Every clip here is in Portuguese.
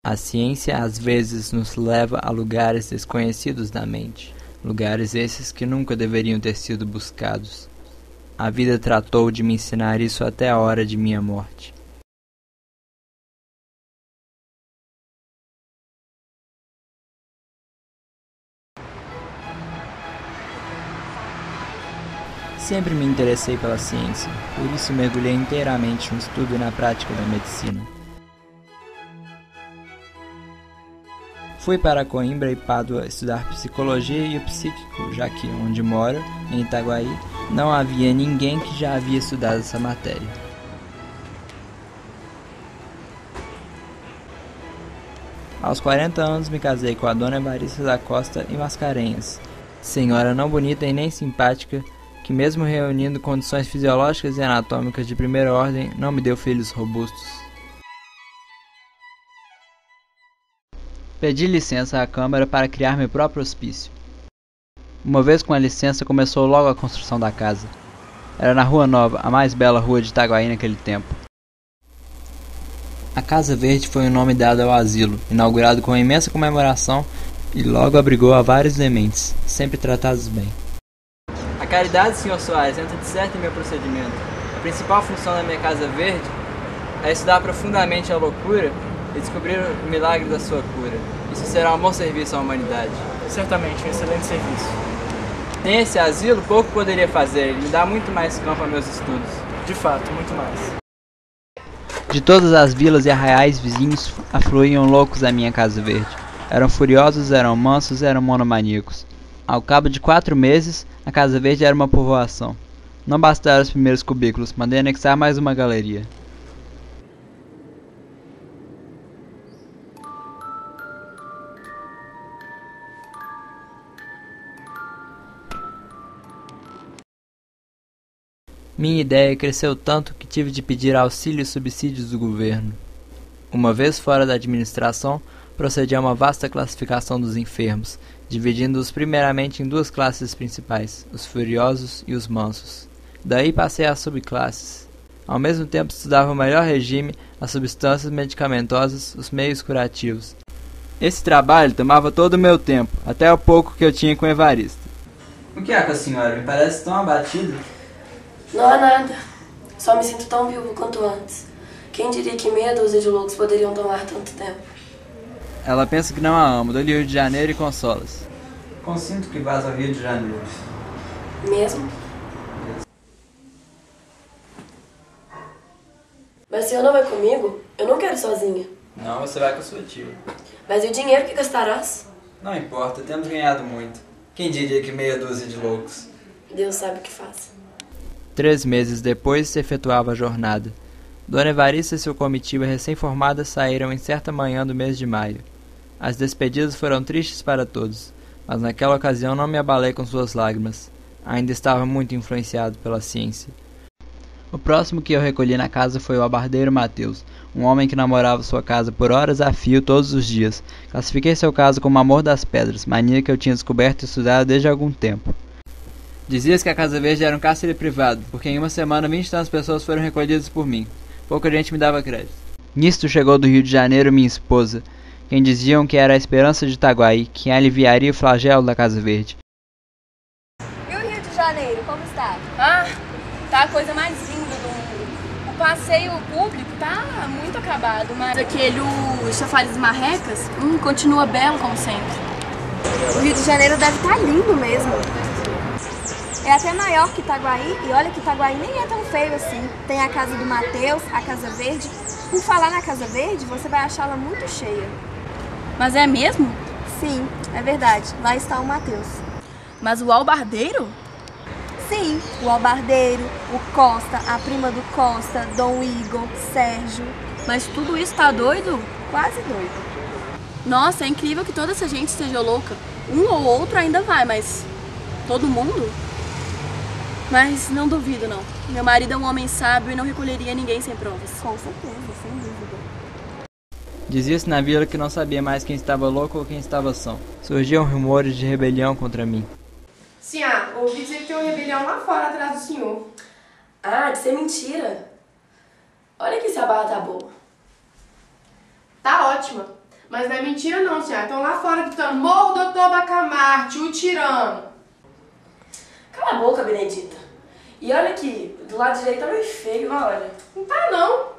A ciência às vezes nos leva a lugares desconhecidos da mente, lugares esses que nunca deveriam ter sido buscados. A vida tratou de me ensinar isso até a hora de minha morte. Sempre me interessei pela ciência, por isso mergulhei inteiramente no estudo e na prática da medicina. Fui para Coimbra e Pádua estudar psicologia e o psíquico, já que, onde moro, em Itaguaí, não havia ninguém que já havia estudado essa matéria. Aos 40 anos me casei com a dona Evarista da Costa e Mascarenhas, senhora não bonita e nem simpática, que mesmo reunindo condições fisiológicas e anatômicas de primeira ordem, não me deu filhos robustos. Pedi licença à Câmara para criar meu próprio hospício. Uma vez com a licença, começou logo a construção da casa. Era na Rua Nova, a mais bela rua de Itaguaí naquele tempo. A Casa Verde foi o nome dado ao asilo, inaugurado com imensa comemoração e logo abrigou a vários dementes, sempre tratados bem. A caridade, Sr. Soares, entra de certo em meu procedimento. A principal função da minha Casa Verde é estudar profundamente a loucura e descobrir o milagre da sua cura. Isso será um bom serviço à humanidade. Certamente, um excelente serviço. Sem esse asilo, pouco poderia fazer. Ele me dá muito mais campo a meus estudos. De fato, muito mais. De todas as vilas e arraiais vizinhos afluíam loucos à minha Casa Verde. Eram furiosos, eram mansos, eram monomaníacos. Ao cabo de 4 meses, a Casa Verde era uma povoação. Não bastaram os primeiros cubículos, mandei anexar mais uma galeria. Minha ideia cresceu tanto que tive de pedir auxílio e subsídios do governo. Uma vez fora da administração, procedi a uma vasta classificação dos enfermos, dividindo-os primeiramente em 2 classes principais, os furiosos e os mansos. Daí passei às subclasses. Ao mesmo tempo estudava o melhor regime, as substâncias medicamentosas, os meios curativos. Esse trabalho tomava todo o meu tempo, até o pouco que eu tinha com Evarista. O que há com a senhora? Me parece tão abatida. Não há nada. Só me sinto tão viúvo quanto antes. Quem diria que meia dúzia de loucos poderiam tomar tanto tempo? Ela pensa que não a amo, dou-lhe Rio de Janeiro e consola-se. Consinto que vás ao Rio de Janeiro. Mesmo? Mas se eu não vai comigo, eu não quero sozinha. Não, você vai com a sua tia. Mas e o dinheiro que gastarás? Não importa, temos ganhado muito. Quem diria que meia dúzia de loucos? Deus sabe o que faz. 3 meses depois se efetuava a jornada. Dona Evarista e sua comitiva recém-formada saíram em certa manhã do mês de maio. As despedidas foram tristes para todos, mas naquela ocasião não me abalei com suas lágrimas. Ainda estava muito influenciado pela ciência. O próximo que eu recolhi na casa foi o abardeiro Mateus, um homem que namorava sua casa por horas a fio todos os dias. Classifiquei seu caso como amor das pedras, mania que eu tinha descoberto e estudado desde algum tempo. Dizias que a Casa Verde era um cárcere privado, porque em uma semana 20 e tantas pessoas foram recolhidas por mim. Pouca gente me dava crédito. Nisto chegou do Rio de Janeiro minha esposa, quem diziam que era a esperança de Itaguaí, que aliviaria o flagelo da Casa Verde. E o Rio de Janeiro, como está? Tá a coisa mais linda do mundo. O passeio público tá muito acabado, mas aquele chafariz marrecas continua belo como sempre. O Rio de Janeiro deve estar lindo mesmo. É até maior que Itaguaí, e olha que Itaguaí nem é tão feio assim. Tem a casa do Mateus, a Casa Verde. Por falar na Casa Verde, você vai achá-la muito cheia. Mas é mesmo? Sim, é verdade. Lá está o Mateus. Mas o albardeiro? Sim, o albardeiro, o Costa, a prima do Costa, Dom Igor, Sérgio. Mas tudo isso tá doido? Quase doido. Nossa, é incrível que toda essa gente esteja louca. Um ou outro ainda vai, mas todo mundo? Mas não duvido, não. Meu marido é um homem sábio e não recolheria ninguém sem provas. Com certeza, sem dúvida. Dizia-se na vila que não sabia mais quem estava louco ou quem estava são. Surgiam rumores de rebelião contra mim. Sinhá, ouvi dizer que tem uma rebelião lá fora atrás do senhor. Ah, de ser mentira. Olha aqui se a barra tá boa. Tá ótima. Mas não é mentira não, Tiago. Estão lá fora gritando, morro doutor Bacamarte, o tirano. Cala a boca, Benedita. E olha aqui, do lado direito tá meio feio, olha. Não tá não.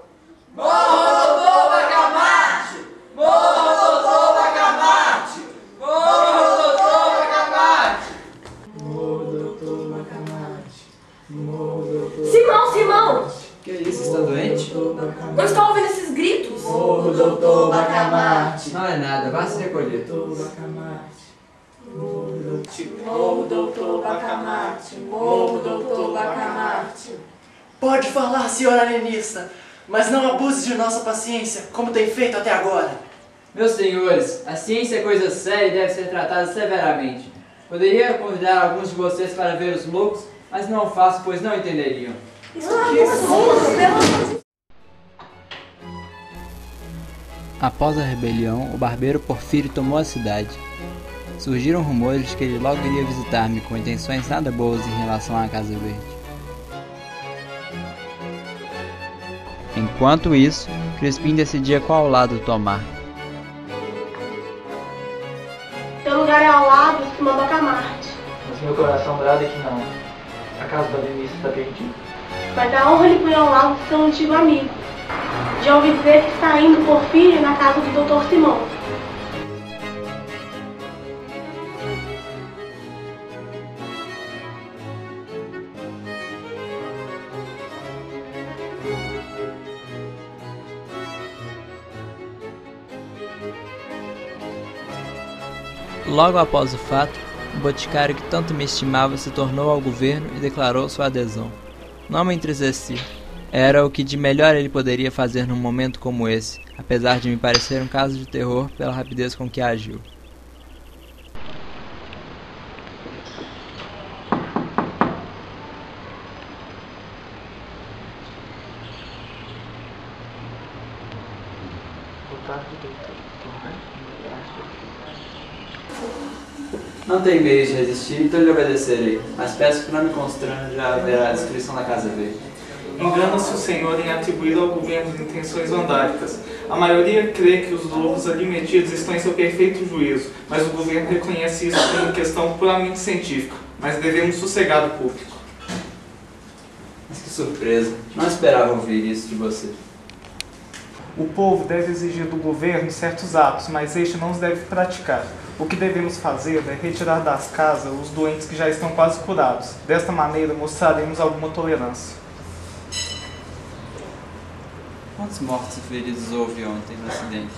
Morro doutor Bacamarte! Morro doutor Bacamarte! Morro doutor Bacamarte! Morro doutor Bacamarte. Morro doutor. Simão! Que isso, está doente? Não está ouvindo esses gritos? Morro doutor Bacamarte. Não é nada, vá se recolher. Doutor Bacamarte. Morro doutor Bacamarte. Morro doutor Bacamarte. Pode falar, senhora arenista, mas não abuse de nossa paciência, como tem feito até agora. Meus senhores, a ciência é coisa séria e deve ser tratada severamente. Poderia convidar alguns de vocês para ver os loucos, mas não faço, pois não entenderiam. Após a rebelião, o barbeiro Porfírio tomou a cidade. Surgiram rumores de que ele logo iria visitar-me com intenções nada boas em relação à Casa Verde. Enquanto isso, Crispim decidia qual lado tomar. Seu lugar é ao lado de Simão Bacamarte. Mas meu coração brada é que não. A casa da Denise está perdida. Mas a honra lhe põe ao lado de seu antigo amigo. Já ouvi dizer que está indo Porfírio na casa do Dr. Simão. Logo após o fato, o boticário que tanto me estimava se tornou ao governo e declarou sua adesão. Não me entristeci. Era o que de melhor ele poderia fazer num momento como esse, apesar de me parecer um caso de terror pela rapidez com que agiu. Não tenho meios de resistir, então lhe obedecerei, mas peço que não me constranja a ver a descrição da Casa Verde. Engana-se o Senhor em atribuir ao governo intenções vandálicas. A maioria crê que os loucos ali metidos estão em seu perfeito juízo, mas o governo reconhece isso como questão puramente científica. Mas devemos sossegar o público. Mas que surpresa, não esperava ouvir isso de você. O povo deve exigir do governo certos atos, mas este não os deve praticar. O que devemos fazer é retirar das casas os doentes que já estão quase curados. Desta maneira mostraremos alguma tolerância. Quantos mortos e feridos houve ontem no acidente?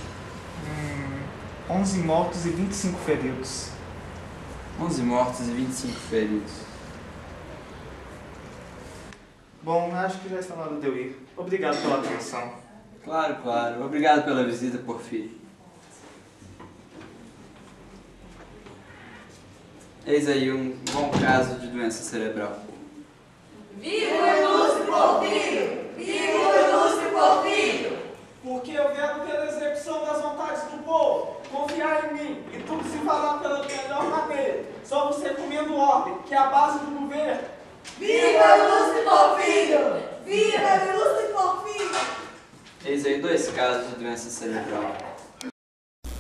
11 mortos e 25 feridos. 11 mortos e 25 feridos. Bom, acho que já está na hora de eu ir. Obrigado pela atenção. Claro, claro. Obrigado pela visita, Porfírio. Eis aí um bom caso de doença cerebral. Viva o ilustre Porfírio! Viva o ilustre Porfírio! Porque eu quero pela execução das vontades do povo. Confiar em mim e tudo se fará pela melhor maneira. Só você comendo ordem, que é a base do governo. Viva o ilustre Porfírio! Viva o ilustre Porfírio! Eis aí 2 casos de doença cerebral.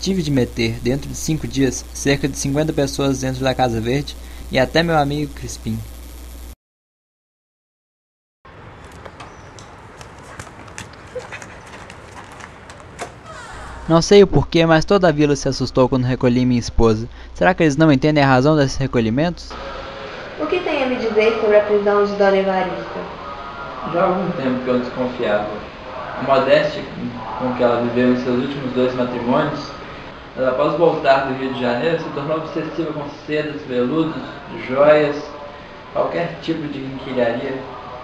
Tive de meter, dentro de 5 dias, cerca de 50 pessoas dentro da Casa Verde e até meu amigo Crispim. Não sei o porquê, mas toda a vila se assustou quando recolhi minha esposa. Será que eles não entendem a razão desses recolhimentos? O que tem a me dizer sobre a prisão de Dona Evarista? Já há algum tempo que eu desconfiava. A modéstia com que ela viveu em seus últimos 2 matrimônios, ela, após voltar do Rio de Janeiro, se tornou obsessiva com sedas, veludos, joias, qualquer tipo de quinquilharia,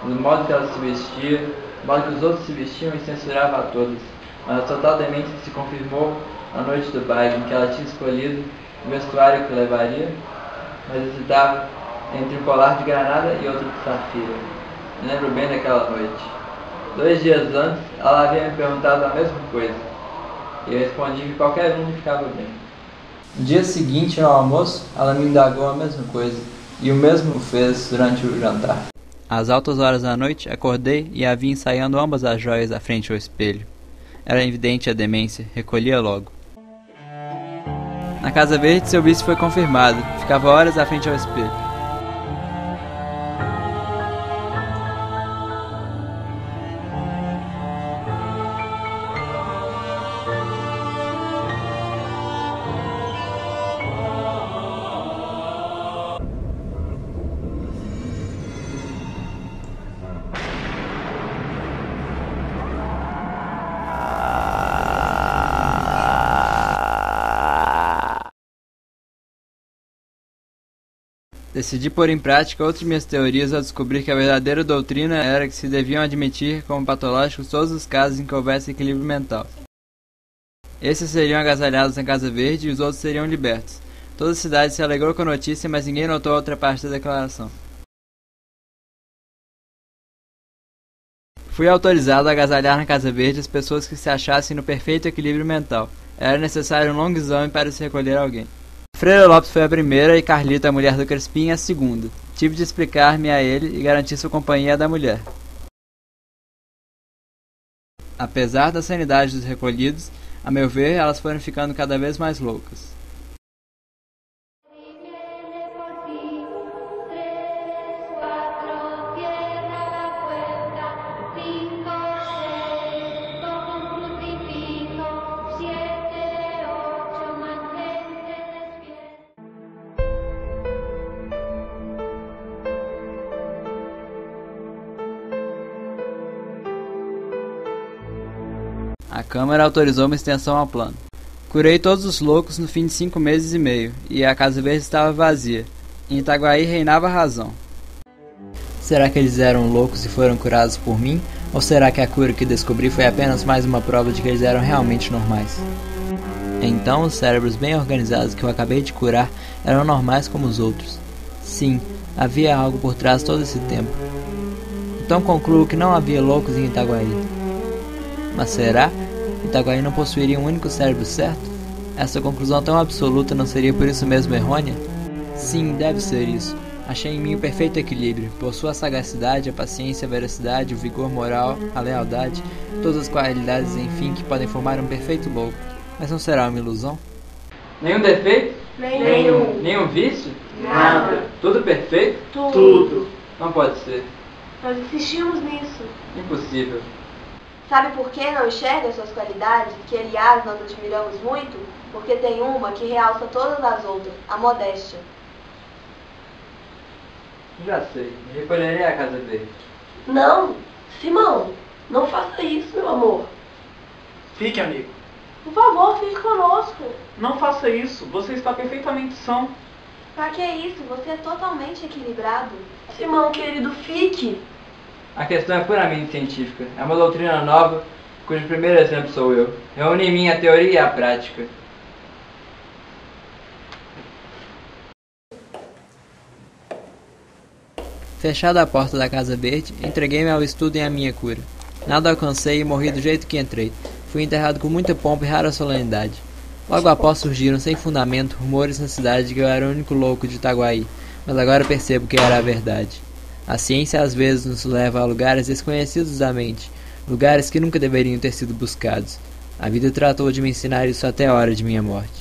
do modo que ela se vestia, do modo que os outros se vestiam e censurava a todas. Mas a total demência se confirmou na noite do baile, em que ela tinha escolhido o vestuário que levaria, mas hesitava entre um colar de granada e outro de safira. Me lembro bem daquela noite. 2 dias antes, ela havia me perguntado a mesma coisa, e eu respondi que qualquer um ficava bem. No dia seguinte, ao almoço, ela me indagou a mesma coisa, e o mesmo fez durante o jantar. Às altas horas da noite, acordei e a vi ensaiando ambas as joias à frente ao espelho. Era evidente a demência, recolhia logo. Na Casa Verde, seu vício foi confirmado. Ficava horas à frente ao espelho. Decidi pôr em prática outra de minhas teorias ao descobrir que a verdadeira doutrina era que se deviam admitir como patológicos todos os casos em que houvesse equilíbrio mental. Esses seriam agasalhados na Casa Verde e os outros seriam libertos. Toda a cidade se alegrou com a notícia, mas ninguém notou a outra parte da declaração. Fui autorizado a agasalhar na Casa Verde as pessoas que se achassem no perfeito equilíbrio mental. Era necessário um longo exame para se recolher alguém. Freira Lopes foi a primeira e Carlita, a mulher do Crespim, a segunda. Tive de explicar-me a ele e garantir sua companhia à da mulher. Apesar da sanidade dos recolhidos, a meu ver, elas foram ficando cada vez mais loucas. A Câmara autorizou uma extensão ao plano. Curei todos os loucos no fim de 5 meses e meio, e a Casa Verde estava vazia. Em Itaguaí reinava a razão. Será que eles eram loucos e foram curados por mim? Ou será que a cura que descobri foi apenas mais uma prova de que eles eram realmente normais? Então os cérebros bem organizados que eu acabei de curar eram normais como os outros. Sim, havia algo por trás todo esse tempo. Então concluo que não havia loucos em Itaguaí. Mas será? Itaguaí não possuiria um único cérebro certo? Essa conclusão tão absoluta não seria por isso mesmo errônea? Sim, deve ser isso. Achei em mim o perfeito equilíbrio. Possuo a sagacidade, a paciência, a veracidade, o vigor moral, a lealdade, todas as qualidades, enfim, que podem formar um perfeito louco. Mas não será uma ilusão? Nenhum defeito? Nenhum. Nenhum vício? Nada. Tudo perfeito? Tudo. Não pode ser. Nós insistimos nisso. Impossível. Sabe por que não enxerga suas qualidades, que aliás nós admiramos muito? Porque tem uma que realça todas as outras, a modéstia. Já sei. Me recolherei à Casa Verde. Não, Simão, não faça isso, meu amor. Fique, amigo. Por favor, fique conosco. Não faça isso. Você está perfeitamente são. Pra que isso? Você é totalmente equilibrado. Simão, querido, fique. A questão é puramente científica. É uma doutrina nova, cujo primeiro exemplo sou eu. Reúne em mim a teoria e a prática. Fechada a porta da Casa Verde, entreguei-me ao estudo e à minha cura. Nada alcancei e morri do jeito que entrei. Fui enterrado com muita pompa e rara solenidade. Logo após surgiram, sem fundamento, rumores na cidade de que eu era o único louco de Itaguaí, mas agora percebo que era a verdade. A ciência às vezes nos leva a lugares desconhecidos da mente, lugares que nunca deveriam ter sido buscados. A vida tratou de me ensinar isso até a hora de minha morte.